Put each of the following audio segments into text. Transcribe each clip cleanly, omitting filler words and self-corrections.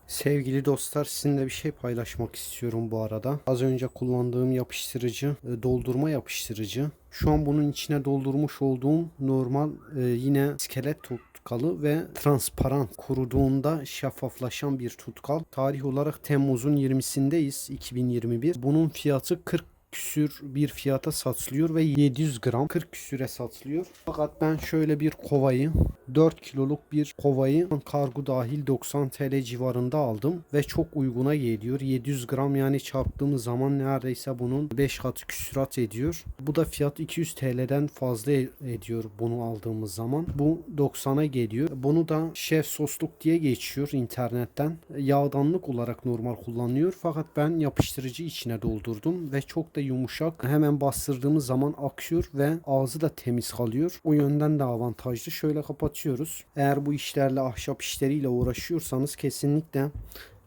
Sevgili dostlar, sizinle bir şey paylaşmak istiyorum bu arada. Az önce kullandığım yapıştırıcı, doldurma yapıştırıcı. Şu an bunun içine doldurmuş olduğum normal yine iskelet tutkalı ve transparan, kuruduğunda şeffaflaşan bir tutkal. Tarih olarak Temmuz'un 20'sindeyiz 2021. Bunun fiyatı 40 küsür bir fiyata satılıyor ve 700 gram 40 küsüre satılıyor. Fakat ben şöyle bir kovayı, 4 kiloluk bir kovayı kargo dahil 90 TL civarında aldım ve çok uyguna geliyor. 700 gram yani çarptığımız zaman neredeyse bunun 5 katı küsurat ediyor. Bu da fiyat 200 TL'den fazla ediyor bunu aldığımız zaman. Bu 90'a geliyor. Bunu da şef sosluk diye geçiyor internetten. Yağdanlık olarak normal kullanılıyor. Fakat ben yapıştırıcı içine doldurdum ve çok da yumuşak. Hemen bastırdığımız zaman akıyor ve ağzı da temiz kalıyor. O yönden de avantajlı. Şöyle kapatıyoruz. Eğer bu işlerle, ahşap işleriyle uğraşıyorsanız kesinlikle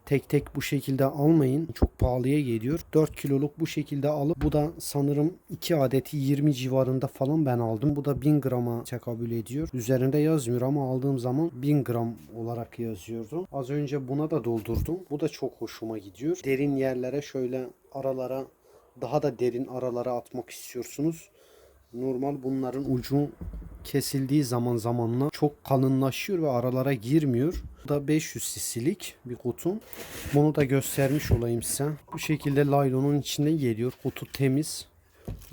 tek tek bu şekilde almayın. Çok pahalıya geliyor. 4 kiloluk bu şekilde alıp, bu da sanırım 2 adeti 20 civarında falan ben aldım. Bu da 1000 grama tekabül ediyor. Üzerinde yazmıyor ama aldığım zaman 1000 gram olarak yazıyordu. Az önce buna da doldurdum. Bu da çok hoşuma gidiyor. Derin yerlere, şöyle aralara, daha da derin aralara atmak istiyorsunuz. Normal bunların ucu kesildiği zaman zamanla çok kalınlaşıyor ve aralara girmiyor. Bu da 500 cc'lik bir kutu. Bunu da göstermiş olayım size. Bu şekilde laylonun içinde geliyor. Kutu temiz.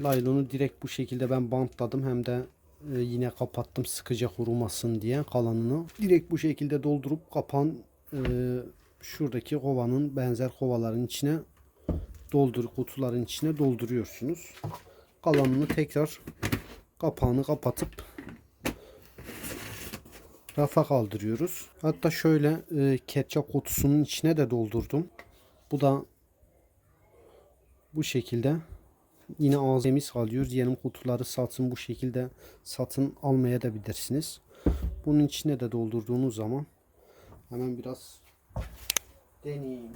Laylonu direkt bu şekilde ben bantladım. Hem de yine kapattım sıkıca kurumasın diye kalanını. Direkt bu şekilde doldurup şuradaki kovanın, benzer kovaların içine kutuların içine dolduruyorsunuz. Kalanını tekrar kapağını kapatıp rafa kaldırıyoruz. Hatta şöyle ketçap kutusunun içine de doldurdum. Bu da bu şekilde yine ağzı temiz kalıyor. Diyelim kutuları bu şekilde satın almaya da bilirsiniz. Bunun içine de doldurduğunuz zaman hemen biraz deneyeyim.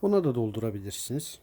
Buna da doldurabilirsiniz.